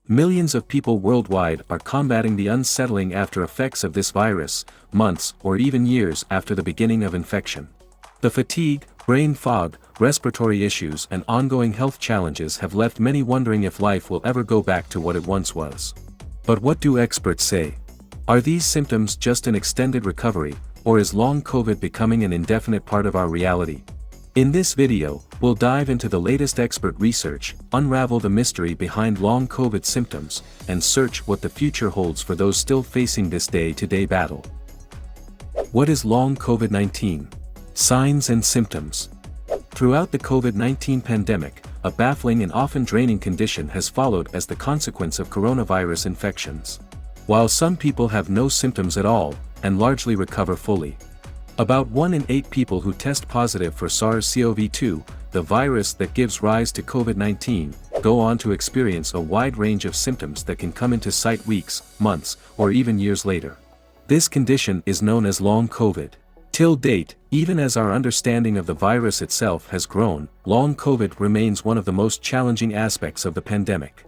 Millions of people worldwide are combating the unsettling after effects of this virus, months or even years after the beginning of infection. The fatigue, brain fog, respiratory issues and ongoing health challenges have left many wondering if life will ever go back to what it once was. But what do experts say? Are these symptoms just an extended recovery, or is long COVID becoming an indefinite part of our reality? In this video, we'll dive into the latest expert research, unravel the mystery behind long COVID symptoms, and search what the future holds for those still facing this day-to-day battle. What is long COVID-19? Signs and symptoms. Throughout the COVID-19 pandemic, a baffling and often draining condition has followed as the consequence of coronavirus infections. While some people have no symptoms at all, and largely recover fully. About 1 in 8 people who test positive for SARS-CoV-2, the virus that gives rise to COVID-19, go on to experience a wide range of symptoms that can come into sight weeks, months, or even years later. This condition is known as long COVID. Till date, even as our understanding of the virus itself has grown, long COVID remains one of the most challenging aspects of the pandemic.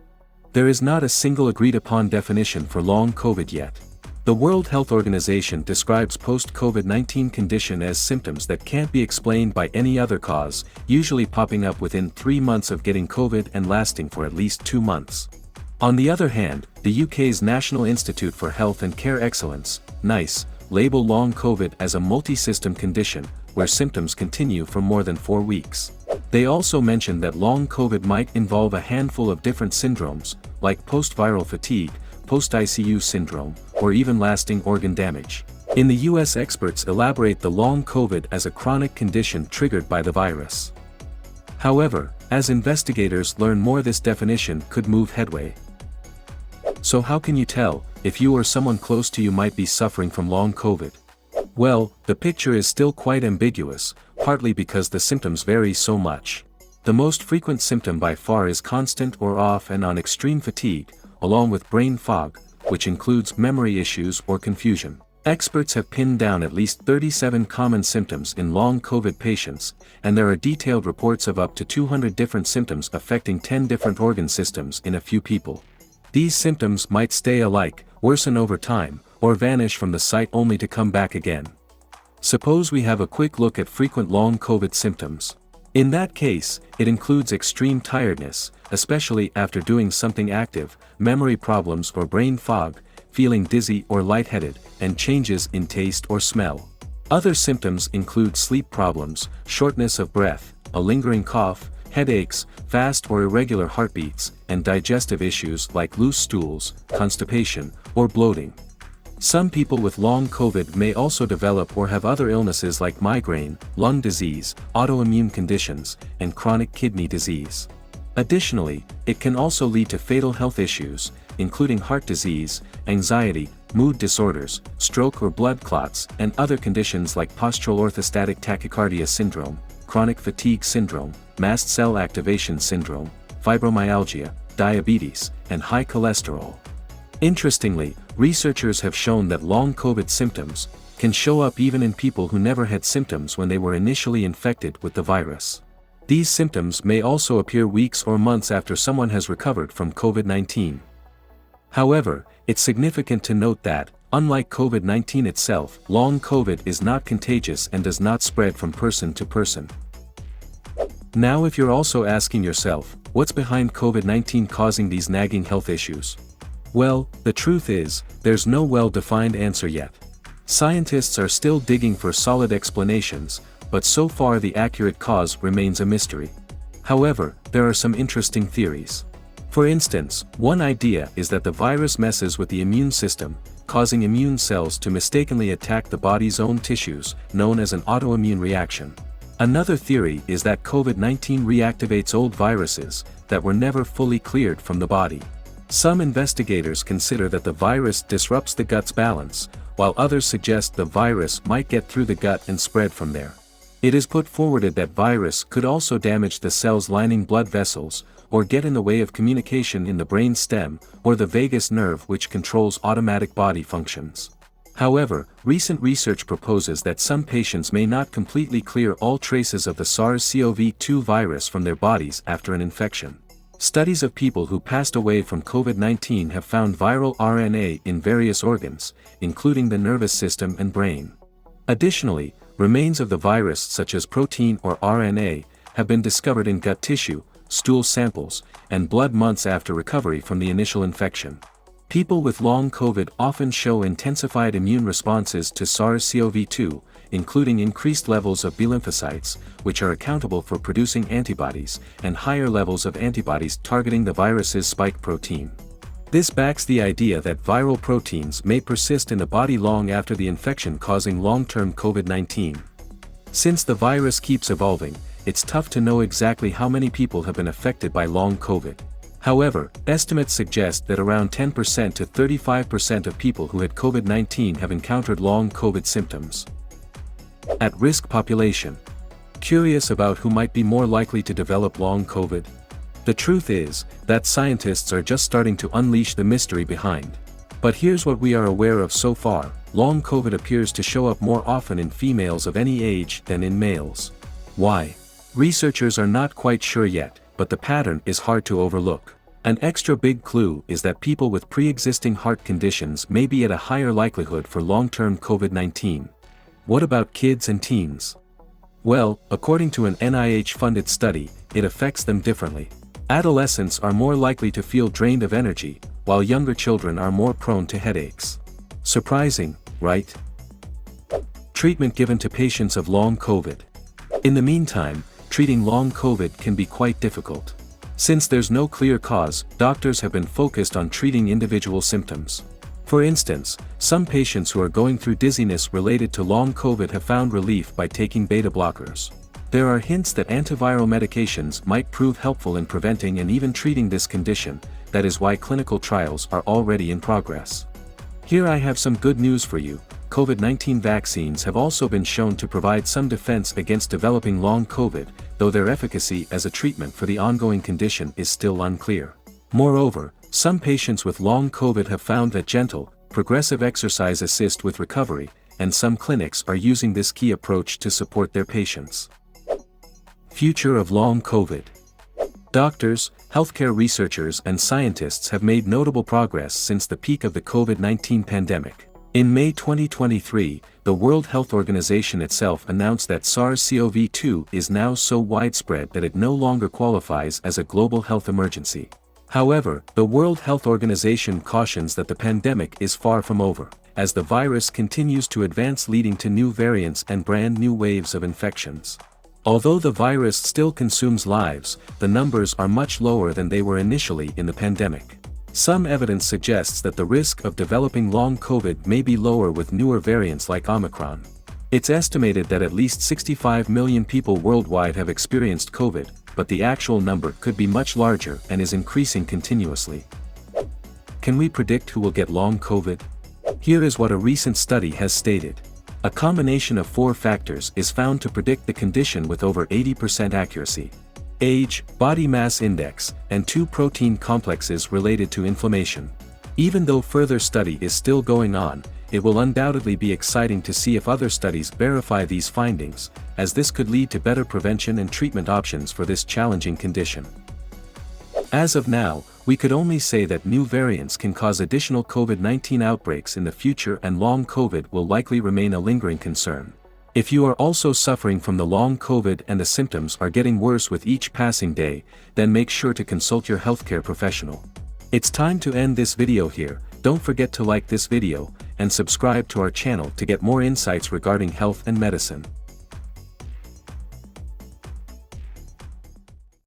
There is not a single agreed-upon definition for long COVID yet. The World Health Organization describes post-COVID-19 condition as symptoms that can't be explained by any other cause, usually popping up within 3 months of getting COVID and lasting for at least 2 months. On the other hand, the UK's National Institute for Health and Care Excellence, NICE, label long COVID as a multi-system condition, where symptoms continue for more than 4 weeks. They also mention that long COVID might involve a handful of different syndromes, like post-viral fatigue, post-ICU syndrome, or even lasting organ damage. In the US, experts elaborate the long COVID as a chronic condition triggered by the virus. However, as investigators learn more, this definition could move headway. So how can you tell if you or someone close to you might be suffering from long COVID? Well, the picture is still quite ambiguous, partly because the symptoms vary so much. The most frequent symptom by far is constant or off and on extreme fatigue, along with brain fog, which includes memory issues or confusion. Experts have pinned down at least 37 common symptoms in long COVID patients, and there are detailed reports of up to 200 different symptoms affecting 10 different organ systems in a few people. These symptoms might stay alike, worsen over time, or vanish from the sight only to come back again. Suppose we have a quick look at frequent long COVID symptoms. In that case, it includes extreme tiredness, especially after doing something active, memory problems or brain fog, feeling dizzy or lightheaded, and changes in taste or smell. Other symptoms include sleep problems, shortness of breath, a lingering cough, headaches, fast or irregular heartbeats, and digestive issues like loose stools, constipation, or bloating. Some people with long COVID may also develop or have other illnesses like migraine, lung disease, autoimmune conditions, and chronic kidney disease. Additionally, it can also lead to fatal health issues, including heart disease, anxiety, mood disorders, stroke or blood clots, and other conditions like postural orthostatic tachycardia syndrome, chronic fatigue syndrome, mast cell activation syndrome, fibromyalgia, diabetes, and high cholesterol. Interestingly, researchers have shown that long COVID symptoms can show up even in people who never had symptoms when they were initially infected with the virus. These symptoms may also appear weeks or months after someone has recovered from COVID-19. However, it's significant to note that, unlike COVID-19 itself, long COVID is not contagious and does not spread from person to person. Now, if you're also asking yourself, what's behind COVID-19 causing these nagging health issues? Well, the truth is, there's no well-defined answer yet. Scientists are still digging for solid explanations, but so far the accurate cause remains a mystery. However, there are some interesting theories. For instance, one idea is that the virus messes with the immune system, causing immune cells to mistakenly attack the body's own tissues, known as an autoimmune reaction. Another theory is that COVID-19 reactivates old viruses that were never fully cleared from the body. Some investigators consider that the virus disrupts the gut's balance, while others suggest the virus might get through the gut and spread from there. It is put forward that virus could also damage the cells lining blood vessels, or get in the way of communication in the brain stem, or the vagus nerve which controls automatic body functions. However, recent research proposes that some patients may not completely clear all traces of the SARS-CoV-2 virus from their bodies after an infection. Studies of people who passed away from COVID-19 have found viral RNA in various organs, including the nervous system and brain. Additionally, remains of the virus such as protein or RNA have been discovered in gut tissue, stool samples, and blood months after recovery from the initial infection. People with long COVID often show intensified immune responses to SARS-CoV-2, including increased levels of B lymphocytes, which are accountable for producing antibodies, and higher levels of antibodies targeting the virus's spike protein. This backs the idea that viral proteins may persist in the body long after the infection, causing long-term COVID-19. Since the virus keeps evolving, it's tough to know exactly how many people have been affected by long COVID. However, estimates suggest that around 10% to 35% of people who had COVID-19 have encountered long COVID symptoms. At-risk population. Curious about who might be more likely to develop long COVID? The truth is that scientists are just starting to unleash the mystery behind. But here's what we are aware of so far: long COVID appears to show up more often in females of any age than in males. Why? Researchers are not quite sure yet, but the pattern is hard to overlook. An extra big clue is that people with pre-existing heart conditions may be at a higher likelihood for long-term COVID-19. What about kids and teens? Well, according to an NIH-funded study, it affects them differently. Adolescents are more likely to feel drained of energy, while younger children are more prone to headaches. Surprising, right? Treatment given to patients of long COVID. In the meantime, treating long COVID can be quite difficult. Since there's no clear cause, doctors have been focused on treating individual symptoms. For instance, some patients who are going through dizziness related to long COVID have found relief by taking beta blockers. There are hints that antiviral medications might prove helpful in preventing and even treating this condition. That is why clinical trials are already in progress. Here I have some good news for you. COVID-19 vaccines have also been shown to provide some defense against developing long COVID, though their efficacy as a treatment for the ongoing condition is still unclear. Moreover, some patients with long COVID have found that gentle, progressive exercise assists with recovery, and some clinics are using this key approach to support their patients. Future of long COVID. Doctors, healthcare researchers and scientists have made notable progress since the peak of the COVID-19 pandemic. In May 2023, the World Health Organization itself announced that SARS-CoV-2 is now so widespread that it no longer qualifies as a global health emergency. However, the World Health Organization cautions that the pandemic is far from over, as the virus continues to advance, leading to new variants and brand new waves of infections. Although the virus still consumes lives, the numbers are much lower than they were initially in the pandemic. Some evidence suggests that the risk of developing long COVID may be lower with newer variants like Omicron. It's estimated that at least 65 million people worldwide have experienced COVID, but the actual number could be much larger and is increasing continuously. Can we predict who will get long COVID? Here is what a recent study has stated. A combination of 4 factors is found to predict the condition with over 80% accuracy. Age, body mass index, and 2 protein complexes related to inflammation. Even though further study is still going on, it will undoubtedly be exciting to see if other studies verify these findings, as this could lead to better prevention and treatment options for this challenging condition. As of now, we could only say that new variants can cause additional COVID-19 outbreaks in the future, and long COVID will likely remain a lingering concern. If you are also suffering from the long COVID and the symptoms are getting worse with each passing day, then make sure to consult your healthcare professional. It's time to end this video here. Don't forget to like this video and subscribe to our channel to get more insights regarding health and medicine.